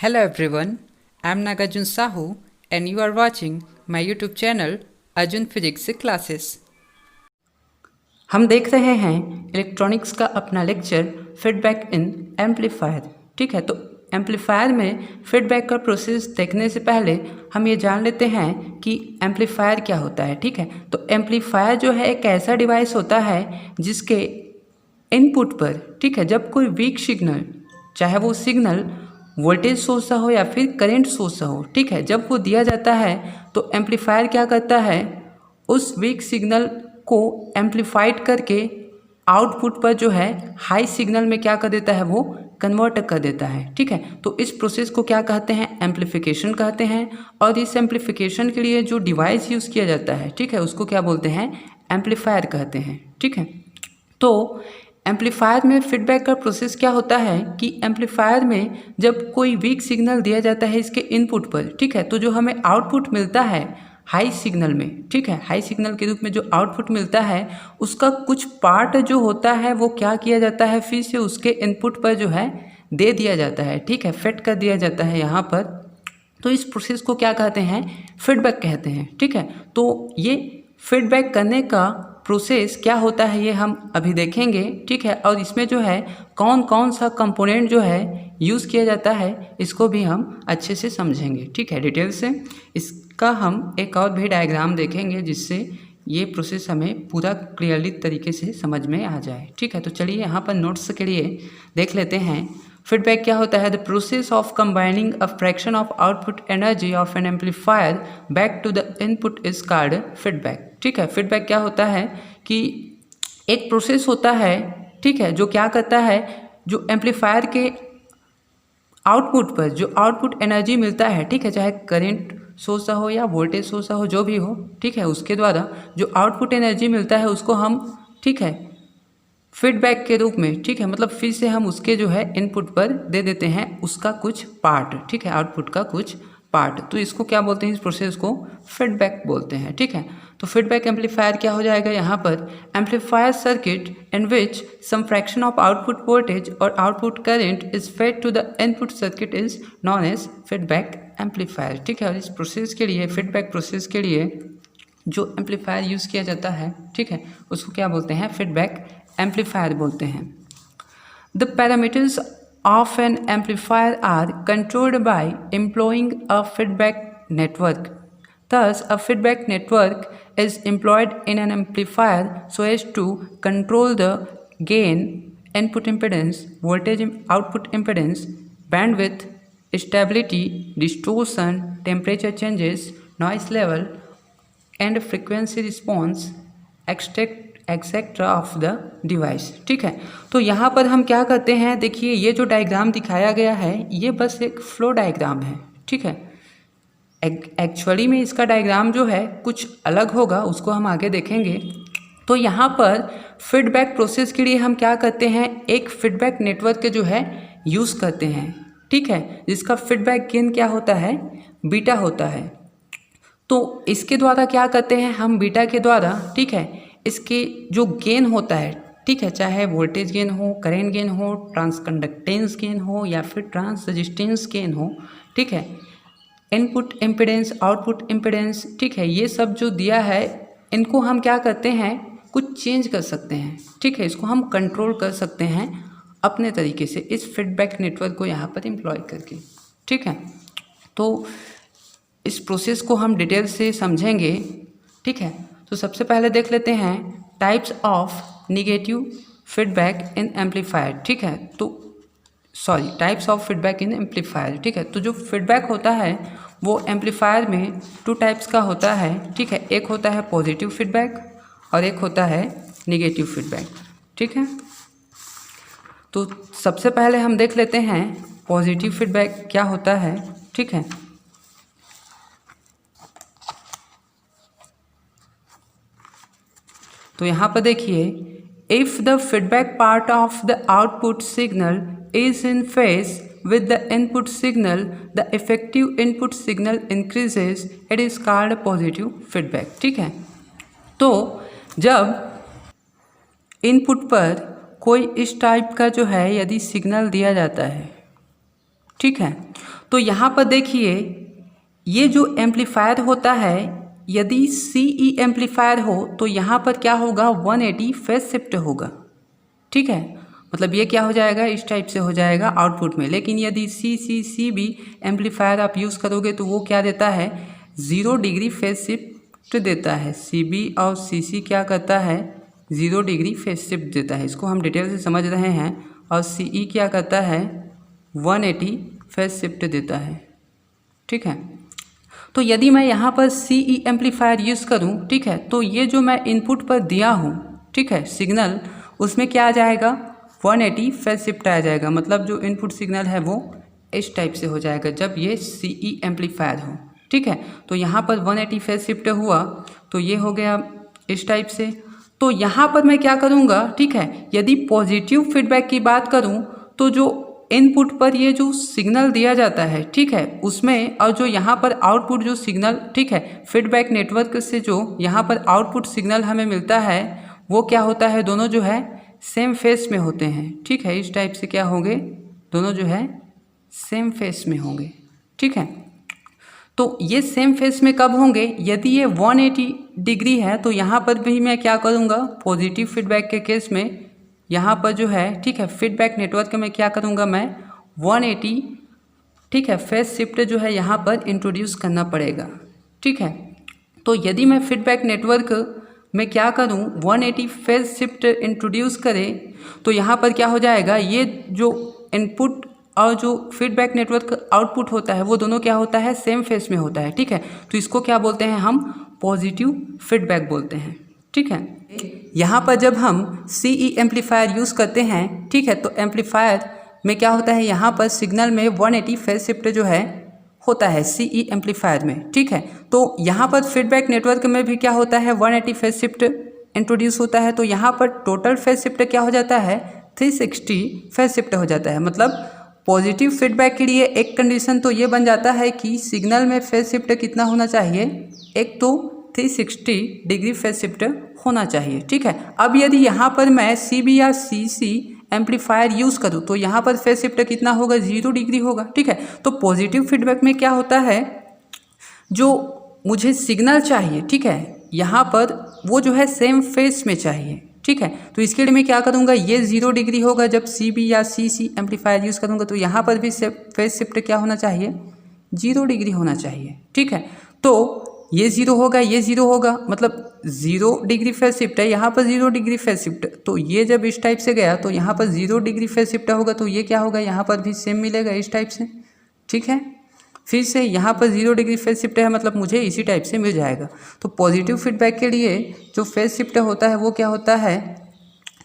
Hello everyone, I am Nagarjun Sahu and you are watching my YouTube channel Arjun Physics Classes। हम देख रहे हैं electronics का अपना लेक्चर फीडबैक इन एम्पलीफायर। ठीक है, तो एम्पलीफायर में फीडबैक का प्रोसेस देखने से पहले हम ये जान लेते हैं कि एम्पलीफायर क्या होता है। ठीक है, तो एम्पलीफायर जो है एक ऐसा डिवाइस होता है जिसके इनपुट पर, ठीक है, जब कोई वीक सिग्नल, चाहे वो सिग्नल वोल्टेज सोर्स हो या फिर करंट सोर्स हो, ठीक है, जब वो दिया जाता है तो एम्पलीफायर क्या करता है, उस वीक सिग्नल को एम्पलीफाइड करके आउटपुट पर जो है हाई सिग्नल में क्या कर देता है, वो कन्वर्ट कर देता है। ठीक है, तो इस प्रोसेस को क्या कहते हैं, एम्पलीफिकेशन कहते हैं। और इस एम्पलीफिकेशन के लिए जो डिवाइस यूज़ किया जाता है, ठीक है, उसको क्या बोलते हैं, एम्पलीफायर कहते हैं। ठीक है, तो एम्पलीफायर में फीडबैक का प्रोसेस क्या होता है कि एम्पलीफायर में जब कोई वीक सिग्नल दिया जाता है इसके इनपुट पर, ठीक है, तो जो हमें आउटपुट मिलता है हाई सिग्नल में, ठीक है, हाई सिग्नल के रूप में जो आउटपुट मिलता है उसका कुछ पार्ट जो होता है वो क्या किया जाता है, फिर से उसके इनपुट पर जो है दे दिया जाता है। ठीक है, फिट कर दिया जाता है यहाँ पर। तो इस प्रोसेस को क्या कहते हैं, फीडबैक कहते हैं। ठीक है, तो ये फीडबैक करने का प्रोसेस क्या होता है ये हम अभी देखेंगे। ठीक है, और इसमें जो है कौन कौन सा कंपोनेंट जो है यूज़ किया जाता है इसको भी हम अच्छे से समझेंगे। ठीक है, डिटेल से इसका हम एक और भी डायग्राम देखेंगे जिससे ये प्रोसेस हमें पूरा क्लियरली तरीके से समझ में आ जाए। ठीक है, तो चलिए यहाँ पर नोट्स के लिए देख लेते हैं फीडबैक क्या होता है। The process of combining a fraction of output energy of an amplifier back to the input is called feedback. ठीक है, फीडबैक क्या होता है कि एक प्रोसेस होता है, ठीक है, जो क्या करता है, जो एम्पलीफायर के आउटपुट पर जो आउटपुट एनर्जी मिलता है, ठीक है, चाहे करंट सोर्स हो या वोल्टेज सोर्स हो, जो भी हो, ठीक है, उसके द्वारा जो आउटपुट एनर्जी मिलता है उसको हम, ठीक है, फीडबैक के रूप में, ठीक है, मतलब फिर से हम उसके जो है इनपुट पर दे देते हैं उसका कुछ पार्ट, ठीक है, आउटपुट का कुछ पार्ट। तो इसको क्या बोलते हैं, इस प्रोसेस को फीडबैक बोलते हैं। ठीक है, तो फीडबैक एम्पलीफायर क्या हो जाएगा यहाँ पर, amplifier circuit in which some fraction of output voltage और output current is fed to the input circuit is known as feedback amplifier. ठीक है, और इस प्रोसेस के लिए, फीडबैक प्रोसेस के लिए जो एम्पलीफायर यूज़ किया जाता है, ठीक है, उसको क्या बोलते हैं, फीडबैक एम्पलीफायर बोलते हैं। The parameters of an amplifier are controlled by employing a feedback network. Thus, a feedback network is employed in an amplifier so as to control the gain, input impedance, voltage output impedance, bandwidth, stability, distortion, temperature changes, noise level, and frequency response, etcetera of the device. ठीक है, तो यहाँ पर हम क्या करते हैं, देखिए ये जो डायग्राम दिखाया गया है ये बस एक फ्लो डायग्राम है। ठीक है, एक्चुअली में इसका डायग्राम जो है कुछ अलग होगा, उसको हम आगे देखेंगे। तो यहाँ पर फीडबैक प्रोसेस के लिए हम क्या करते हैं, एक फीडबैक नेटवर्क के जो है यूज़ करते हैं। ठीक है, जिसका फीडबैक गेन क्या होता है, बीटा होता है। तो इसके द्वारा क्या करते हैं हम, बीटा के द्वारा, ठीक है, इसके जो गेन होता है, ठीक है, चाहे वोल्टेज गेन हो, करंट गेन हो, ट्रांसकंडक्टेंस गेन हो या फिर ट्रांस रेजिस्टेंस गेन हो, ठीक है, इनपुट इम्पीडेंस, आउटपुट इम्पीडेंस, ठीक है, ये सब जो दिया है इनको हम क्या करते हैं, कुछ चेंज कर सकते हैं। ठीक है, इसको हम कंट्रोल कर सकते हैं अपने तरीके से इस फीडबैक नेटवर्क को यहाँ पर एम्प्लॉय करके। ठीक है, तो इस प्रोसेस को हम डिटेल से समझेंगे। ठीक है, तो सबसे पहले देख लेते हैं types of negative feedback in amplifier. ठीक है, तो types of feedback in amplifier. ठीक है, तो जो फीडबैक होता है वो एम्पलीफायर में टू टाइप्स का होता है। ठीक है, एक होता है पॉजिटिव फीडबैक और एक होता है निगेटिव फीडबैक। ठीक है, तो सबसे पहले हम देख लेते हैं पॉजिटिव फीडबैक क्या होता है। ठीक है, तो यहाँ पर देखिए, if the feedback part of the output signal is in phase with the input signal, the effective input signal increases, it is called positive feedback। ठीक है, तो जब इनपुट पर कोई इस टाइप का जो है यदि सिग्नल दिया जाता है, ठीक है, तो यहाँ पर देखिए ये जो एम्पलीफायर होता है, यदि CE एम्पलीफायर हो तो यहाँ पर क्या होगा, 180 फेज शिफ्ट होगा। ठीक है, मतलब ये क्या हो जाएगा, इस टाइप से हो जाएगा आउटपुट में। लेकिन यदि CB एम्पलीफायर आप यूज़ करोगे तो वो क्या देता है, 0 डिग्री फेज शिफ्ट देता है। CB और CC क्या करता है, 0 डिग्री फेज शिफ्ट देता है। इसको हम डिटेल से समझ रहे हैं। और CE क्या करता है, 180 फेज शिफ्ट देता है। ठीक है, तो यदि मैं यहाँ पर CE एम्पलीफायर यूज़ करूँ, ठीक है, तो ये जो मैं इनपुट पर दिया हूँ, ठीक है, सिग्नल, उसमें क्या आ जाएगा, 180 फेज शिफ्ट आ जाएगा। मतलब जो इनपुट सिग्नल है वो इस टाइप से हो जाएगा जब ये CE एम्पलीफायर हो। ठीक है, तो यहाँ पर 180 फेज शिफ्ट हुआ तो ये हो गया इस टाइप से। तो यहाँ पर मैं क्या करूँगा, ठीक है, यदि पॉजिटिव फीडबैक की बात करूँ तो जो इनपुट पर ये जो सिग्नल दिया जाता है, ठीक है, उसमें, और जो यहाँ पर आउटपुट जो सिग्नल, ठीक है, फीडबैक नेटवर्क से जो यहाँ पर आउटपुट सिग्नल हमें मिलता है वो क्या होता है, दोनों जो है सेम फेस में होते हैं। ठीक है, इस टाइप से क्या होंगे, दोनों जो है सेम फेस में होंगे। ठीक है, तो ये सेम फेस में कब होंगे, यदि ये 180 डिग्री है तो यहाँ पर भी मैं क्या करूँगा, पॉजिटिव फीडबैक के केस में यहाँ पर जो है, ठीक है, फीडबैक नेटवर्क में क्या करूँगा, मैं 180, ठीक है, फेज शिफ्ट जो है यहाँ पर इंट्रोड्यूस करना पड़ेगा। ठीक है, तो यदि मैं फीडबैक नेटवर्क में क्या करूँ, 180 फेज शिफ्ट इंट्रोड्यूस करें तो यहाँ पर क्या हो जाएगा, ये जो इनपुट और जो फीडबैक नेटवर्क आउटपुट होता है वो दोनों क्या होता है, सेम फेस में होता है। ठीक है, तो इसको क्या बोलते हैं हम, पॉजिटिव फीडबैक बोलते हैं। ठीक है, यहाँ पर जब हम CE एम्पलीफायर यूज़ करते हैं, ठीक है, तो एम्पलीफायर में क्या होता है, यहाँ पर सिग्नल में 180 फेज शिफ्ट जो है होता है CE एम्पलीफायर में। ठीक है, तो यहाँ पर फीडबैक नेटवर्क में भी क्या होता है, 180 फेज शिफ्ट इंट्रोड्यूस होता है। तो यहाँ पर टोटल फेज शिफ्ट क्या हो जाता है, 360 फेज शिफ्ट हो जाता है। मतलब पॉजिटिव फीडबैक के लिए एक कंडीशन तो ये बन जाता है कि सिग्नल में फेज शिफ्ट कितना होना चाहिए, एक तो 360 डिग्री फेज शिफ्ट होना चाहिए। ठीक है, अब यदि यहाँ पर मैं CB या CC एम्पलीफायर यूज़ करूँ तो यहाँ पर फेज शिफ्ट कितना होगा, 0 डिग्री होगा। ठीक है, तो पॉजिटिव फीडबैक में क्या होता है, जो मुझे सिग्नल चाहिए, ठीक है, यहाँ पर वो जो है सेम फेस में चाहिए। ठीक है, तो इसके लिए मैं क्या करूँगा, ये 0 डिग्री होगा जब CB या CC एम्पलीफायर यूज़ करूँगा, तो यहाँ पर भी फेज शिफ्ट क्या होना चाहिए, 0 डिग्री होना चाहिए। ठीक है, तो ये 0 होगा, ये 0 होगा, मतलब 0 डिग्री फेज शिफ्ट है, यहाँ पर 0 डिग्री फेज शिफ्ट। तो ये जब इस टाइप से गया तो यहाँ पर 0 डिग्री फेज शिफ्ट होगा, तो ये क्या होगा, यहाँ पर भी सेम मिलेगा इस टाइप से। ठीक है, फिर से यहाँ पर 0 डिग्री फेज शिफ्ट है, मतलब मुझे इसी टाइप से मिल जाएगा। तो पॉजिटिव फीडबैक के लिए जो फेज शिफ्ट होता है वो क्या होता है,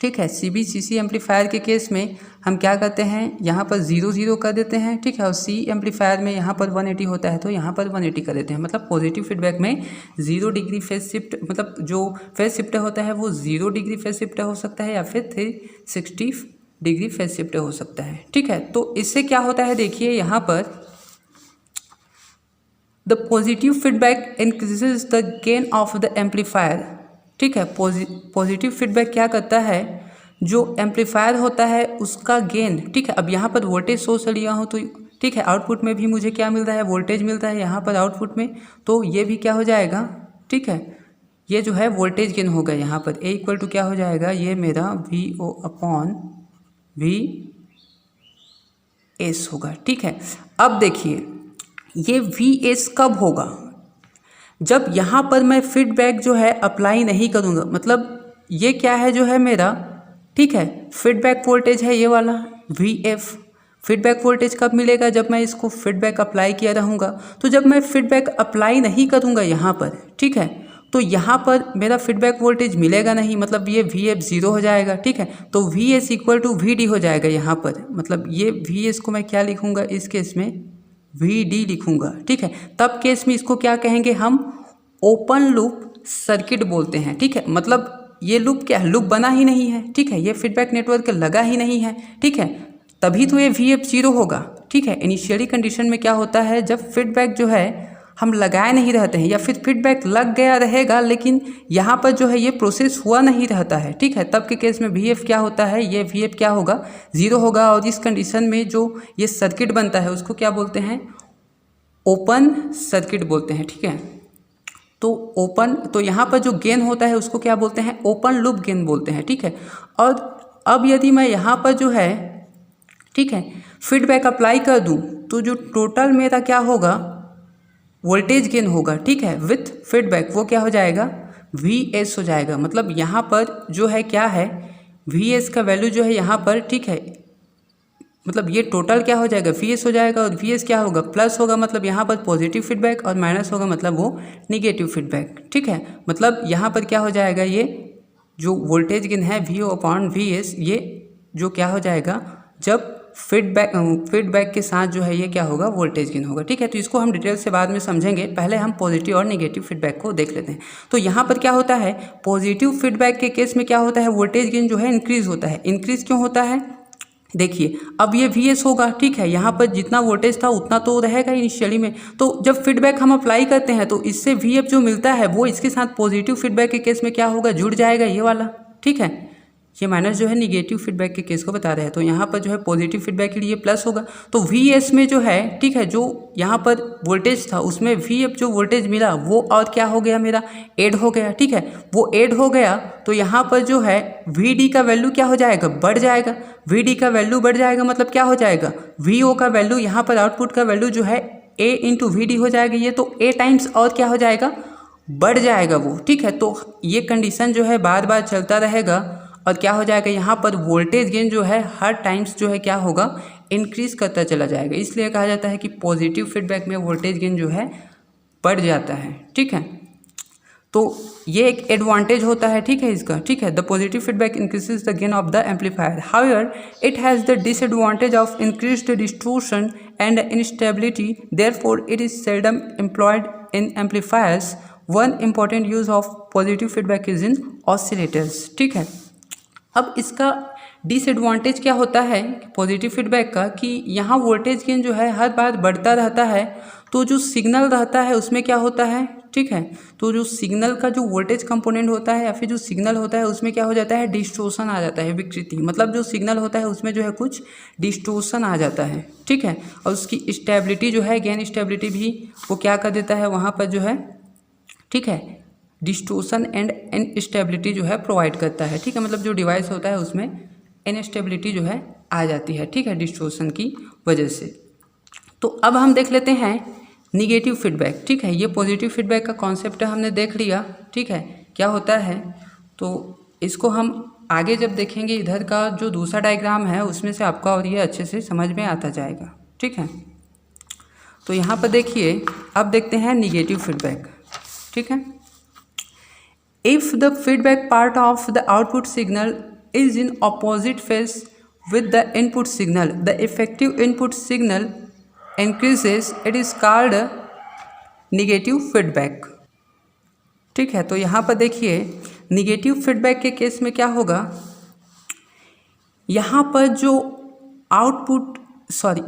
ठीक है, CB CC एम्पलीफायर के केस में हम क्या करते हैं, यहाँ पर 0 0 कर देते हैं। ठीक है, और C एम्पलीफायर में यहाँ पर 180 होता है तो यहाँ पर 180 कर देते हैं। मतलब पॉजिटिव फीडबैक में 0 डिग्री फेज शिफ्ट, मतलब जो फेज शिफ्ट होता है वो 0 डिग्री फेज शिफ्ट हो सकता है या फिर 360 डिग्री फेज शिफ्ट हो सकता है। ठीक है, तो इससे क्या होता है, देखिए यहाँ पर the positive feedback increases the gain of the amplifier. ठीक है, पॉजिटिव फीडबैक क्या करता है, जो एम्पलीफायर होता है उसका गेन। ठीक है, अब यहाँ पर वोल्टेज सोर्स लिया हूँ तो ठीक है, आउटपुट में भी मुझे क्या मिल रहा है, वोल्टेज मिल रहा है यहाँ पर आउटपुट में, तो ये भी क्या हो जाएगा, ठीक है, ये जो है वोल्टेज गेन होगा। यहाँ पर A इक्वल टू क्या हो जाएगा, ये मेरा VO अपॉन VS होगा। ठीक है, अब देखिए ये VS कब होगा, जब यहाँ पर मैं फीडबैक जो है अप्लाई नहीं करूँगा। मतलब ये क्या है जो है मेरा, ठीक है, फीडबैक वोल्टेज है ये वाला VF। फीडबैक वोल्टेज कब मिलेगा, जब मैं इसको फीडबैक अप्लाई किया रहूँगा। तो जब मैं फीडबैक अप्लाई नहीं करूँगा यहाँ पर, ठीक है, तो यहाँ पर मेरा फीडबैक वोल्टेज मिलेगा नहीं, मतलब ये VF 0 हो जाएगा। ठीक है, तो VS इक्वल टू VD हो जाएगा यहाँ पर। मतलब ये VS को मैं क्या लिखूँगा, इस केस में VD लिखूँगा। ठीक है, तब केस में इसको क्या कहेंगे हम, ओपन लूप सर्किट बोलते हैं। ठीक है, मतलब ये लूप क्या है, लूप बना ही नहीं है। ठीक है, ये फीडबैक नेटवर्क लगा ही नहीं है। ठीक है, तभी तो ये VF 0 होगा। ठीक है, इनिशियली कंडीशन में क्या होता है, जब फीडबैक जो है हम लगाए नहीं रहते हैं, या फिर फीडबैक लग गया रहेगा लेकिन यहाँ पर जो है ये प्रोसेस हुआ नहीं रहता है, ठीक है, तब के केस में VF क्या होता है, ये VF क्या होगा, 0 होगा। और इस कंडीशन में जो ये सर्किट बनता है उसको क्या बोलते हैं, ओपन सर्किट बोलते हैं, ठीक है। तो ओपन, तो यहाँ पर जो गेन होता है उसको क्या बोलते हैं, ओपन लूप गेन बोलते हैं, ठीक है। और अब यदि मैं यहाँ पर जो है, ठीक है, फीडबैक अप्लाई कर दूँ तो जो टोटल मेरा क्या होगा, वोल्टेज गेन होगा, ठीक है, विथ फीडबैक, वो क्या हो जाएगा, VS हो जाएगा। मतलब यहाँ पर जो है क्या है, VS का वैल्यू जो है यहाँ पर, ठीक है, मतलब ये टोटल क्या हो जाएगा, VS हो जाएगा। और VS क्या होगा, प्लस होगा, मतलब यहाँ पर पॉजिटिव फीडबैक, और माइनस होगा मतलब वो निगेटिव फीडबैक, ठीक है। मतलब यहाँ पर क्या हो जाएगा, ये जो वोल्टेज गेन है VO/VS, ये जो क्या हो जाएगा, जब फीडबैक के साथ जो है ये क्या होगा, वोल्टेज गेन होगा, ठीक है। तो इसको हम डिटेल से बाद में समझेंगे, पहले हम पॉजिटिव और नेगेटिव फीडबैक को देख लेते हैं। तो यहाँ पर क्या होता है, पॉजिटिव फीडबैक के केस में क्या होता है, वोल्टेज गेन जो है इंक्रीज होता है। इंक्रीज क्यों होता है, देखिए अब ये VS होगा, ठीक है, यहाँ पर जितना वोल्टेज था उतना तो रहेगा इनिशियली में। तो जब फीडबैक हम अप्लाई करते हैं तो इससे VF जो मिलता है वो इसके साथ पॉजिटिव फीडबैक के केस में क्या होगा, जुड़ जाएगा, ये वाला, ठीक है। ये माइनस जो है निगेटिव फीडबैक के केस को बता रहे हैं। तो यहाँ पर जो है पॉजिटिव फीडबैक के लिए प्लस होगा, तो VS में जो है, ठीक है, जो यहाँ पर वोल्टेज था उसमें VF जो वोल्टेज मिला वो और क्या हो गया, मेरा ऐड हो गया, ठीक है। वो ऐड हो गया तो यहाँ पर जो है VD का वैल्यू क्या हो जाएगा, बढ़ जाएगा। VD का वैल्यू बढ़ जाएगा मतलब क्या हो जाएगा, VO का वैल्यू, यहाँ पर आउटपुट का वैल्यू जो है A × VD हो जाएगा, ये तो A टाइम्स और क्या हो जाएगा, बढ़ जाएगा वो, ठीक है। तो ये कंडीशन जो है बार बार चलता रहेगा और क्या हो जाएगा, यहाँ पर वोल्टेज गेन जो है हर टाइम्स जो है क्या होगा, इंक्रीज करता चला जाएगा। इसलिए कहा जाता है कि पॉजिटिव फीडबैक में वोल्टेज गेन जो है बढ़ जाता है, ठीक है। तो ये एक एडवांटेज होता है, ठीक है, इसका, ठीक है। The positive feedback increases the gain of the amplifier, however it has the disadvantage of increased distortion and instability, therefore it is seldom employed in amplifiers. One important use of positive feedback is in oscillators, ठीक है। अब इसका disadvantage क्या होता है positive feedback का, कि यहाँ वोल्टेज गेन जो है हर बार बढ़ता रहता है, तो जो सिग्नल रहता है उसमें क्या होता है, ठीक है, तो जो सिग्नल का जो वोल्टेज कंपोनेंट होता है या फिर जो सिग्नल होता है उसमें क्या हो जाता है, डिस्टॉर्शन आ जाता है, विकृति, मतलब जो सिग्नल होता है उसमें जो है कुछ डिस्टॉर्शन आ जाता है, ठीक है। और उसकी स्टेबिलिटी जो है, गेन स्टेबिलिटी भी वो क्या कर देता है वहाँ पर जो है, ठीक है, डिस्टॉर्शन एंड इनस्टेबिलिटी जो है प्रोवाइड करता है, ठीक है। मतलब जो डिवाइस होता है उसमें इनस्टेबिलिटी जो है आ जाती है, ठीक है, डिस्टॉर्शन की वजह से। तो अब हम देख लेते हैं निगेटिव फीडबैक, ठीक है। ये पॉजिटिव फीडबैक का कॉन्सेप्ट हमने देख लिया, ठीक है, क्या होता है। तो इसको हम आगे जब देखेंगे, इधर का जो दूसरा डायग्राम है उसमें से आपका और ये अच्छे से समझ में आता जाएगा, ठीक है। तो यहाँ पर देखिए, अब देखते हैं निगेटिव फीडबैक, ठीक है। If the feedback part of the output signal is in opposite phase with the input signal, the effective input signal increases, it is called negative feedback, ठीक है। तो यहाँ पर देखिए निगेटिव फीडबैक के केस में क्या होगा, यहाँ पर जो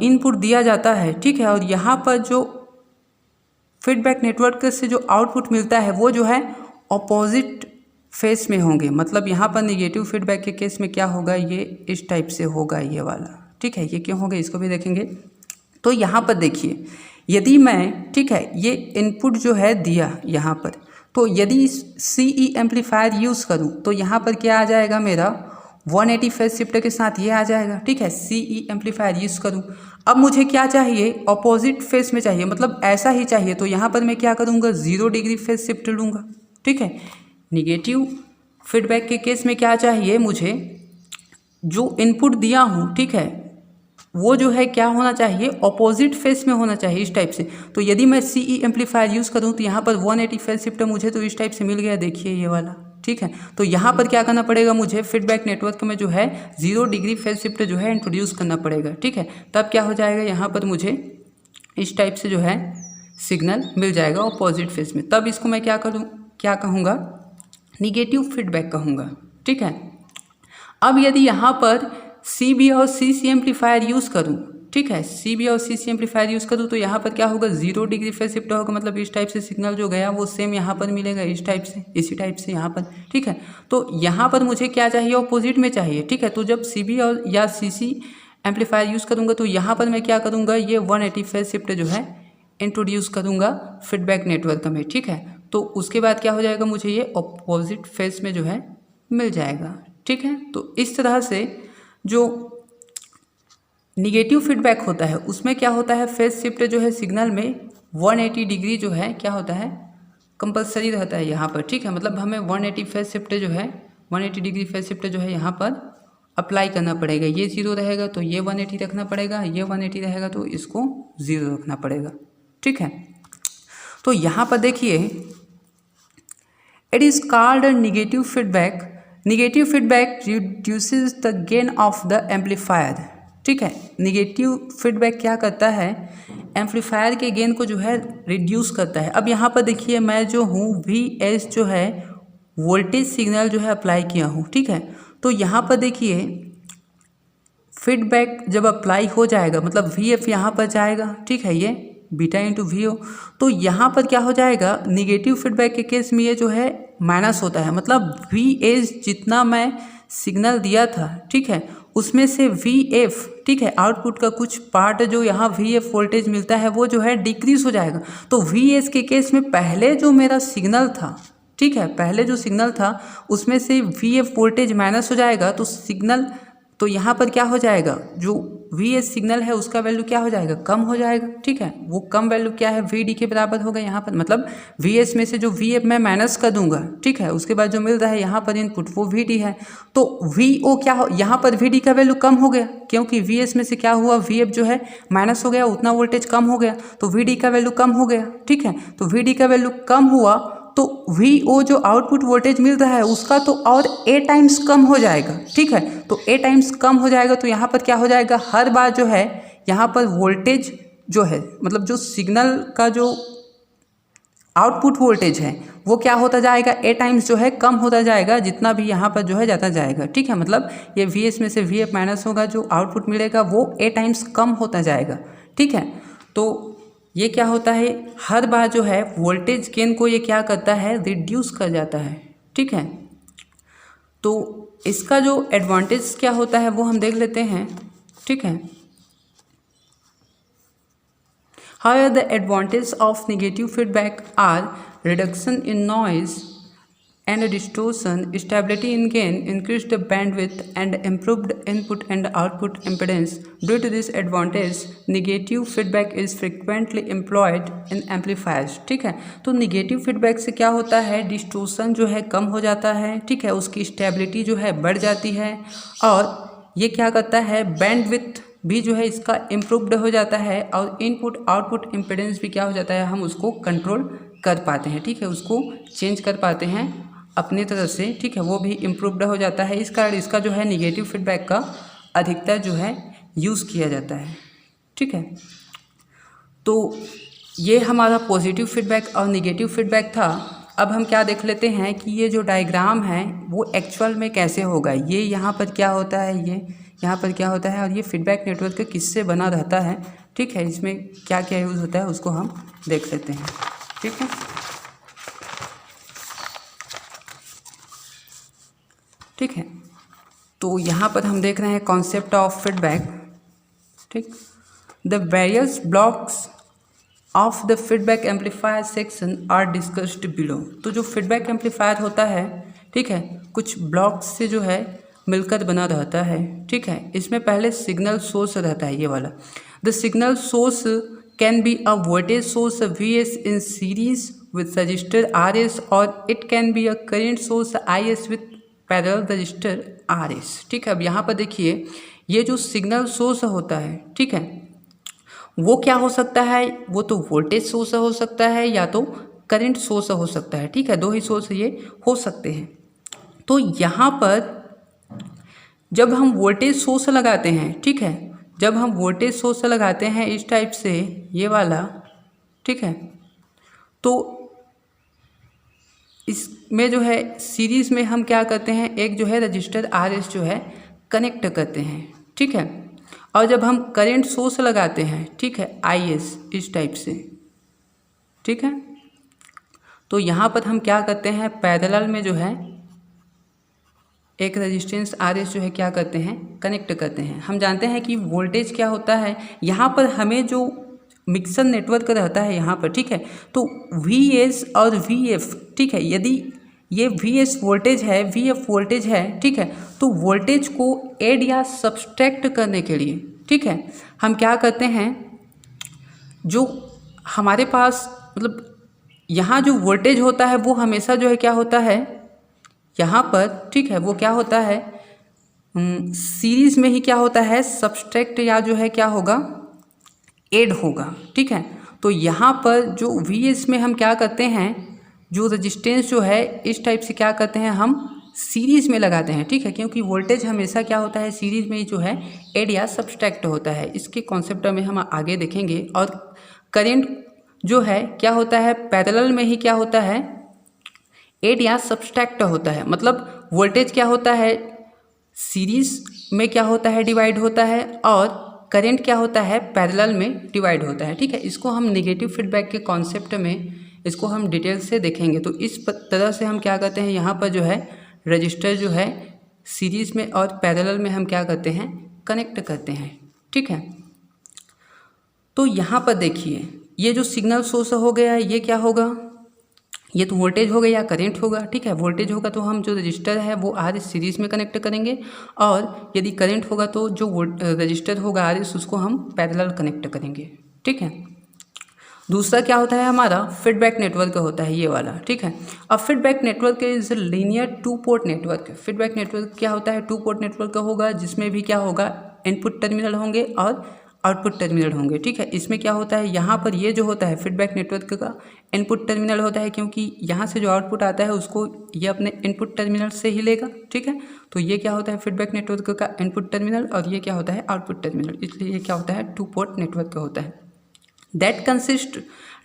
इनपुट दिया जाता है, ठीक है, और यहाँ पर जो फीडबैक नेटवर्क से जो आउटपुट मिलता है वो जो है ऑपोजिट फेस में होंगे। मतलब यहाँ पर निगेटिव फीडबैक के केस में क्या होगा, ये इस टाइप से होगा, ये वाला, ठीक है। ये क्यों होगा इसको भी देखेंगे। तो यहाँ पर देखिए, यदि मैं, ठीक है, ये इनपुट जो है दिया यहाँ पर, तो यदि CE एम्पलीफायर यूज़ करूँ तो यहाँ पर क्या आ जाएगा, मेरा 180 फेज शिफ्टर के साथ ये आ जाएगा, ठीक है। CE एम्पलीफायर यूज़ करूँ, अब मुझे क्या चाहिए, ऑपोजिट फेस में चाहिए, मतलब ऐसा ही चाहिए। तो यहाँ पर मैं क्या करूँगा, 0 डिग्री फेज शिफ्ट लूँगा, ठीक है। निगेटिव फीडबैक के केस में क्या चाहिए मुझे, जो इनपुट दिया हूँ, ठीक है, वो जो है क्या होना चाहिए, ऑपोजिट फेस में होना चाहिए, इस टाइप से। तो यदि मैं CE एम्पलीफायर यूज़ करूँ तो यहाँ पर 180 फेज शिफ्टर मुझे तो इस टाइप से मिल गया, देखिए ये वाला, ठीक है। तो यहाँ पर क्या करना पड़ेगा मुझे, फीडबैक नेटवर्क में जो है 0 डिग्री फेज शिफ्टर जो है इंट्रोड्यूस करना पड़ेगा, ठीक है। तब क्या हो जाएगा, यहाँ पर मुझे इस टाइप से जो है सिग्नल मिल जाएगा ऑपोजिट फेस में। तब इसको मैं क्या करूँ, क्या कहूँगा, निगेटिव फीडबैक कहूँगा, ठीक है। अब यदि यहाँ पर CB और CC एम्पलीफायर यूज़ करूँ ठीक है, CB और CC एम्पलीफायर यूज़ करूँ तो यहाँ पर क्या होगा, 0 डिग्री फेज शिफ्ट होगा, मतलब इस टाइप से सिग्नल जो गया वो सेम यहाँ पर मिलेगा, इस टाइप से, इसी टाइप से यहाँ पर। ठीक है, तो यहाँ पर मुझे क्या चाहिए, ऑपोजिट में चाहिए। ठीक है, तो जब CB और या CC एम्पलीफायर यूज़ करूँगा तो यहाँ पर मैं क्या करूँगा, ये 180 फेज शिफ्ट जो है इंट्रोड्यूस करूँगा फीडबैक नेटवर्क में। ठीक है, तो उसके बाद क्या हो जाएगा, मुझे ये ऑपोजिट फेज में जो है मिल जाएगा। ठीक है, तो इस तरह से जो निगेटिव फीडबैक होता है उसमें क्या होता है, फेज शिफ्ट जो है सिग्नल में 180 डिग्री जो है क्या होता है, कंपलसरी रहता है यहाँ पर। ठीक है, मतलब हमें 180 फेज शिफ्ट जो है 180 डिग्री फेज शिफ्ट जो है यहाँ पर अप्लाई करना पड़ेगा। ये 0 रहेगा तो ये 180 रखना पड़ेगा, ये 180 रहेगा तो इसको 0 रखना पड़ेगा। ठीक है, तो यहाँ पर देखिए, it is called negative feedback. Negative feedback reduces the gain of the amplifier. ठीक है, निगेटिव फीडबैक क्या करता है, एम्पलीफायर के गेन को जो है रिड्यूस करता है। अब यहाँ पर देखिए, मैं जो हूँ VS जो है वोल्टेज सिग्नल जो है अप्लाई किया हूँ। ठीक है, तो यहाँ पर देखिए फीडबैक जब अप्लाई हो जाएगा, मतलब VF यहाँ पर जाएगा। ठीक है, ये बीटा इंटू VO, तो यहाँ पर क्या हो जाएगा, निगेटिव फीडबैक के केस में ये जो है माइनस होता है, मतलब VS जितना मैं सिग्नल दिया था, ठीक है, उसमें से VF, ठीक है, आउटपुट का कुछ पार्ट जो यहाँ VF वोल्टेज मिलता है वो जो है डिक्रीज हो जाएगा। तो VS के केस में पहले जो मेरा सिग्नल था, ठीक है, पहले जो सिग्नल था उसमें से VF वोल्टेज माइनस हो जाएगा, तो सिग्नल, तो यहाँ पर क्या हो जाएगा, जो VS सिग्नल है उसका वैल्यू क्या हो जाएगा, कम हो जाएगा। ठीक है, वो कम वैल्यू क्या है, VD के बराबर होगा यहाँ पर, मतलब VS में से जो VF मैं माइनस कर दूंगा, ठीक है, उसके बाद जो मिल रहा है यहाँ पर इनपुट वो VD है, तो VO क्या हो, यहाँ पर VD का वैल्यू कम हो गया, क्योंकि VS में से क्या हुआ, VF जो है माइनस हो गया, उतना वोल्टेज कम हो गया, तो VD का वैल्यू कम हो गया। ठीक है, तो VD का वैल्यू कम हुआ तो VO जो आउटपुट वोल्टेज मिल रहा है उसका तो और A टाइम्स कम हो जाएगा। ठीक है, तो A टाइम्स कम हो जाएगा, तो यहाँ पर क्या हो जाएगा, हर बार जो है यहाँ पर वोल्टेज जो है, मतलब जो सिग्नल का जो आउटपुट वोल्टेज है वो क्या होता जाएगा, A टाइम्स जो है कम होता जाएगा, जितना भी यहाँ पर जो है जाता जाएगा। ठीक है, मतलब ये VS में से VF माइनस होगा, जो आउटपुट मिलेगा वो A टाइम्स कम होता जाएगा। ठीक है, तो ये क्या होता है, हर बार जो है वोल्टेज गेन को ये क्या करता है, रिड्यूस कर जाता है। ठीक है, तो इसका जो एडवांटेज क्या होता है वो हम देख लेते हैं। ठीक है, how the advantage of negative feedback are reduction in noise and distortion, stability in gain, increased bandwidth and improved input and output impedance. Due to this advantage, negative feedback is frequently employed in amplifiers. ठीक है, तो negative feedback से क्या होता है, distortion जो है कम हो जाता है। ठीक है, उसकी स्टेबिलिटी जो है बढ़ जाती है, और ये क्या करता है, बैंडविड्थ भी जो है इसका इम्प्रूव्ड हो जाता है, और इनपुट आउटपुट इम्पिडेंस भी क्या हो जाता है, हम उसको कंट्रोल कर पाते हैं। ठीक है, उसको चेंज कर पाते हैं अपनी तरफ से। ठीक है, वो भी इम्प्रूव्ड हो जाता है। इस कारण इसका जो है निगेटिव फीडबैक का अधिकतर जो है यूज़ किया जाता है। ठीक है, तो ये हमारा पॉजिटिव फीडबैक और निगेटिव फीडबैक था। अब हम क्या देख लेते हैं कि ये जो डायग्राम है वो एक्चुअल में कैसे होगा, ये यहाँ पर क्या होता है, ये यहाँ पर क्या होता है, और ये फीडबैक नेटवर्क किससे बना रहता है। ठीक है, इसमें क्या क्या यूज़ होता है उसको हम देख लेते हैं। ठीक है, ठीक है, तो यहाँ पर हम देख रहे हैं कॉन्सेप्ट ऑफ फीडबैक। ठीक, the various blocks of the feedback amplifier section are discussed below. तो जो फीडबैक एम्पलीफायर होता है, ठीक है, कुछ ब्लॉक्स से जो है मिलकर बना रहता है। ठीक है, इसमें पहले सिग्नल सोर्स रहता है, ये वाला। The signal source can be a voltage source VS in series with register RS, और it can be a current source IS with parallel register RS। ठीक है, अब यहाँ पर देखिए, ये जो सिग्नल सोर्स होता है, ठीक है, वो क्या हो सकता है, वो तो वोल्टेज सोर्स हो सकता है या तो करंट सोर्स हो सकता है। ठीक है, दो ही सोर्स ये हो सकते हैं। तो यहाँ पर जब हम वोल्टेज सोर्स लगाते हैं, ठीक है, जब हम वोल्टेज सोर्स लगाते हैं इस टाइप से, ये वाला, ठीक है, तो इसमें जो है सीरीज़ में हम क्या करते हैं, एक जो है रजिस्टर RS जो है कनेक्ट करते हैं। ठीक है, और जब हम करंट सोर्स लगाते हैं, ठीक है, IS इस टाइप से, ठीक है, तो यहाँ पर हम क्या करते हैं, पैरेलल में जो है एक रेजिस्टेंस RS जो है क्या करते हैं, कनेक्ट करते हैं। हम जानते हैं कि वोल्टेज क्या होता है, यहाँ पर हमें जो मिक्सर नेटवर्क रहता है यहाँ पर, ठीक है, तो VS और VF, ठीक है, यदि ये VS वोल्टेज है, VF वोल्टेज है, ठीक है, तो वोल्टेज को ऐड या सब्सट्रैक्ट करने के लिए, ठीक है, हम क्या करते हैं, जो हमारे पास मतलब यहाँ जो वोल्टेज होता है वो हमेशा जो है क्या होता है यहाँ पर, ठीक है, वो क्या होता है सीरीज में ही क्या होता है, सब्सट्रैक्ट या जो है क्या होगा, ऐड होगा, ठीक है। तो यहाँ पर जो VS में हम क्या करते हैं, जो रजिस्टेंस जो है इस टाइप से क्या करते हैं, हम सीरीज में लगाते हैं, ठीक है, क्योंकि वोल्टेज हमेशा क्या होता है, सीरीज में ही जो है ऐड या सब्सट्रैक्ट होता है। इसके कॉन्सेप्ट में हम आगे देखेंगे। और करंट जो है क्या होता है, पैरेलल में ही क्या होता है, ऐड या सब्सट्रैक्ट होता है। मतलब वोल्टेज क्या होता है, सीरीज में क्या होता है, डिवाइड होता है, और करंट क्या होता है, पैरेलल में डिवाइड होता है, ठीक है। इसको हम नेगेटिव फीडबैक के कॉन्सेप्ट में इसको हम डिटेल से देखेंगे। तो इस तरह से हम क्या करते हैं, यहाँ पर जो है रजिस्टर जो है सीरीज में और पैरेलल में हम क्या करते हैं, कनेक्ट करते हैं, ठीक है। तो यहाँ पर देखिए ये जो सिग्नल सोर्स हो गया है, ये क्या होगा, ये तो वोल्टेज हो गया या करंट होगा, ठीक है। वोल्टेज होगा तो हम जो रजिस्टर है वो RS सीरीज में कनेक्ट करेंगे, और यदि करंट होगा तो जो रजिस्टर होगा RS उसको हम पैरेलल कनेक्ट करेंगे, ठीक है। दूसरा क्या होता है, हमारा फीडबैक नेटवर्क होता है ये वाला, ठीक है। अब feedback network is linear 2 port network. Feedback network क्या होता है, 2 पोर्ट नेटवर्क होगा, जिसमें भी क्या होगा, इनपुट टर्मिनल होंगे और आउटपुट टर्मिनल होंगे, ठीक है। इसमें क्या होता है, यहाँ पर ये जो होता है फीडबैक नेटवर्क का इनपुट टर्मिनल होता है, क्योंकि यहाँ से जो आउटपुट आता है उसको ये अपने इनपुट टर्मिनल से ही लेगा, ठीक है। तो ये क्या होता है, फीडबैक नेटवर्क का इनपुट टर्मिनल, और ये क्या होता है, आउटपुट टर्मिनल। इसलिए ये क्या होता है, 2 पोर्ट नेटवर्क का होता है। That consists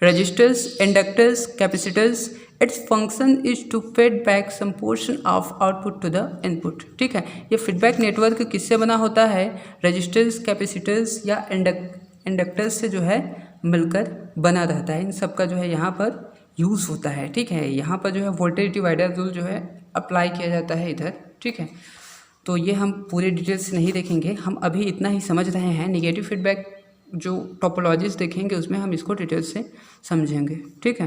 resistors, inductors, capacitors. Its function is to feed back some portion of output to the input, ठीक है। ये फीडबैक नेटवर्क किससे बना होता है, रजिस्टर्स, कैपेसिटर्स या इंडक्टर्स से जो है मिलकर बना रहता है। इन सब का जो है यहाँ पर यूज़ होता है, ठीक है। यहाँ पर जो है वोल्टेज डिवाइडर रूल जो है अप्लाई किया जाता है इधर, ठीक है। तो ये हम पूरे डिटेल से नहीं देखेंगे, हम अभी इतना ही समझ रहे हैं। निगेटिव फीडबैक जो टोपोलॉजीज देखेंगे उसमें हम इसको डिटेल से समझेंगे, ठीक है।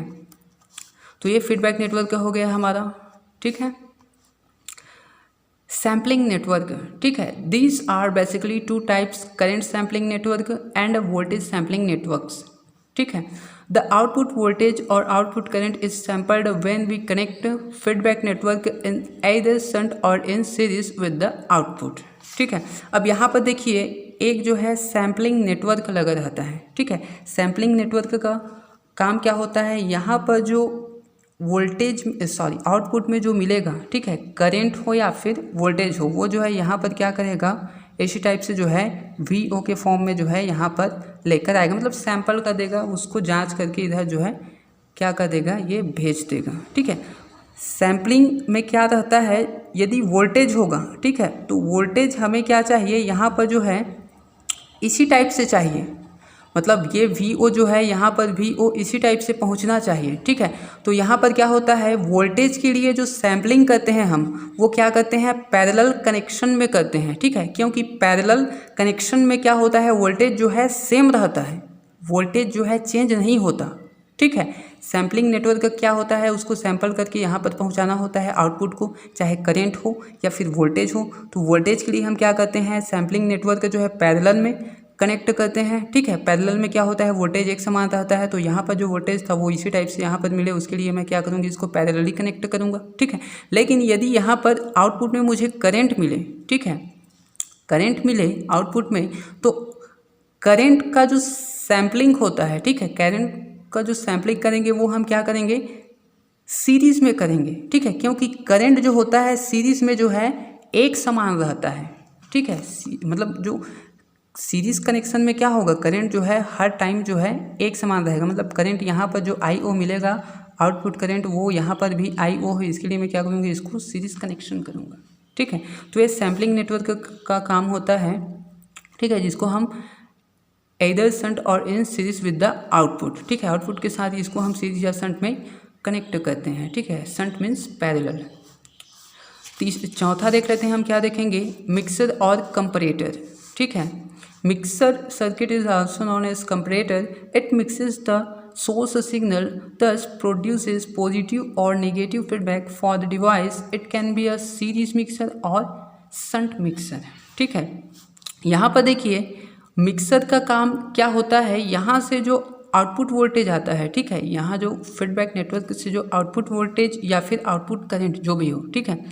तो ये फीडबैक नेटवर्क हो गया हमारा, ठीक है। सैम्पलिंग नेटवर्क, ठीक है। These are basically 2 types, current sampling network and voltage sampling networks, ठीक है। द आउटपुट वोल्टेज और output current is sampled when we connect feedback network in either shunt or in series with the output, ठीक है। अब यहाँ पर देखिए एक जो है सैम्पलिंग नेटवर्क लगा रहता है, ठीक है। सैम्पलिंग नेटवर्क का काम क्या होता है, यहाँ पर जो वोल्टेज आउटपुट में जो मिलेगा, ठीक है, करंट हो या फिर वोल्टेज हो, वो जो है यहाँ पर क्या करेगा, इसी टाइप से जो है VO के फॉर्म में जो है यहाँ पर लेकर आएगा। मतलब सैंपल कर देगा, उसको जांच करके इधर जो है क्या कर देगा, ये भेज देगा, ठीक है। सैम्पलिंग में क्या रहता है, यदि वोल्टेज होगा, ठीक है, तो वोल्टेज हमें क्या चाहिए, यहाँ पर जो है इसी टाइप से चाहिए। मतलब ये VO जो है यहाँ पर VO इसी टाइप से पहुँचना चाहिए, ठीक है। तो यहाँ पर क्या होता है, वोल्टेज के लिए जो सैम्पलिंग करते हैं हम, वो क्या करते हैं, पैरेलल कनेक्शन में करते हैं, ठीक है। क्योंकि पैरेलल कनेक्शन में क्या होता है, वोल्टेज जो है सेम रहता है, वोल्टेज जो है चेंज नहीं होता, ठीक है। सैम्पलिंग नेटवर्क का क्या होता है, उसको सैंपल करके यहाँ पर पहुँचाना होता है आउटपुट को, चाहे करंट हो या फिर वोल्टेज हो। तो वोल्टेज के लिए हम क्या करते हैं, सैम्पलिंग नेटवर्क जो है पैरेलल में कनेक्ट करते हैं, ठीक है। पैरेलल में क्या होता है, वोल्टेज एक समान रहता है, तो यहाँ पर जो वोल्टेज था वो इसी टाइप से यहाँ पर मिले, उसके लिए मैं क्या करूँगी, इसको पैरेलली कनेक्ट करूँगा, ठीक है। लेकिन यदि यहाँ पर आउटपुट में मुझे करंट मिले, ठीक है, करंट मिले आउटपुट में, तो करंट का जो सैम्पलिंग होता है, ठीक है, करंट का जो सैम्पलिंग करेंगे वो हम क्या करेंगे, सीरीज में करेंगे, ठीक है। क्योंकि करंट जो होता है सीरीज में जो है एक समान रहता है, ठीक है। मतलब जो सीरीज कनेक्शन में क्या होगा, करंट जो है हर टाइम जो है एक समान रहेगा। मतलब करंट यहाँ पर जो IO मिलेगा, आउटपुट करंट वो यहाँ पर भी IO है, इसके लिए मैं क्या करूँगा, इसको सीरीज कनेक्शन करूँगा, ठीक है। तो ये सैम्पलिंग नेटवर्क का काम होता है। ठीक है, जिसको हम either shunt or in series with the output, ठीक है, आउटपुट के साथ इसको हम सीरीज या शंट में कनेक्ट करते हैं, ठीक है, शंट मीन्स पैरेलल। चौथा देख लेते हैं हम, क्या देखेंगे, मिक्सर और कंपैरेटर, ठीक है। Mixer circuit is also known as comparator, it mixes the source signal, thus produces positive or negative feedback for the device. It can be a series mixer और shunt mixer, ठीक है। यहाँ पर देखिए mixer का काम क्या होता है, यहाँ से जो आउटपुट वोल्टेज आता है, ठीक है, यहाँ जो फीडबैक नेटवर्क से जो आउटपुट वोल्टेज या फिर आउटपुट करंट जो भी हो, ठीक है,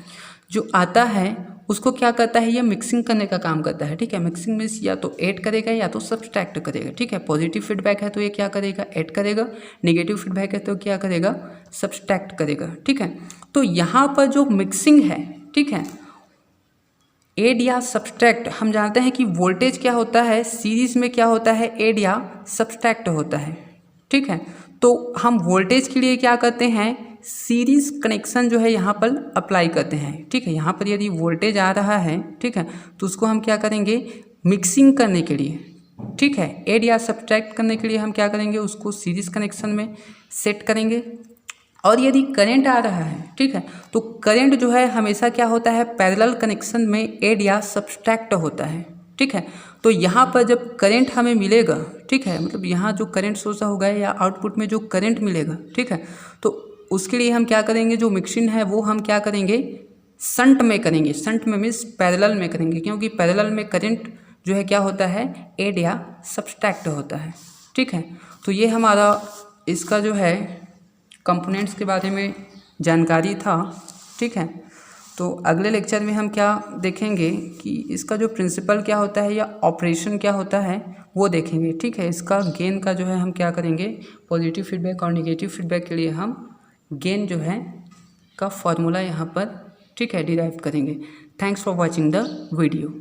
जो आता है उसको क्या करता है, ये मिक्सिंग करने का काम करता है, ठीक है। मिक्सिंग मीन्स या तो ऐड करेगा या तो सब्सट्रैक्ट करेगा, ठीक है। पॉजिटिव फीडबैक है तो ये क्या करेगा, ऐड करेगा, नेगेटिव फीडबैक है तो क्या करेगा, सब्सट्रैक्ट करेगा, ठीक है। तो यहाँ पर जो मिक्सिंग है, ठीक है, ऐड या सब्सट्रैक्ट, हम जानते हैं कि वोल्टेज क्या होता है, सीरीज में क्या होता है, ऐड या सब्सट्रैक्ट होता है, ठीक है। तो हम वोल्टेज के लिए क्या करते हैं, सीरीज कनेक्शन जो है यहाँ पर अप्लाई करते हैं, ठीक है। यहाँ पर यदि वोल्टेज आ रहा है, ठीक है, तो उसको हम क्या करेंगे, मिक्सिंग करने के लिए, ठीक है, ऐड या सब्सट्रैक्ट करने के लिए हम क्या करेंगे, उसको सीरीज कनेक्शन में सेट करेंगे। और यदि करंट आ रहा है, ठीक है, तो करंट जो है हमेशा क्या होता है, पैरेलल कनेक्शन में ऐड या सब्सट्रैक्ट होता है, ठीक है। तो यहाँ पर जब करंट हमें मिलेगा, ठीक है, मतलब यहाँ जो करंट सोर्स होगा या आउटपुट में जो करंट मिलेगा, ठीक है, तो उसके लिए हम क्या करेंगे, जो मिक्सिंग है वो हम क्या करेंगे, शंट में करेंगे। शंट में मीन्स पैरेलल में करेंगे, क्योंकि पैरेलल में करंट जो है क्या होता है, ऐड या सब्सट्रैक्ट होता है, ठीक है। तो ये हमारा इसका जो है कंपोनेंट्स के बारे में जानकारी था, ठीक है। तो अगले लेक्चर में हम क्या देखेंगे कि इसका जो प्रिंसिपल क्या होता है या ऑपरेशन क्या होता है वो देखेंगे, ठीक है। इसका गेन का जो है हम क्या करेंगे, पॉजिटिव फीडबैक और नेगेटिव फीडबैक के लिए हम गेन जो है का फॉर्मूला यहाँ पर, ठीक है, डिराइव करेंगे। Thanks for watching the video.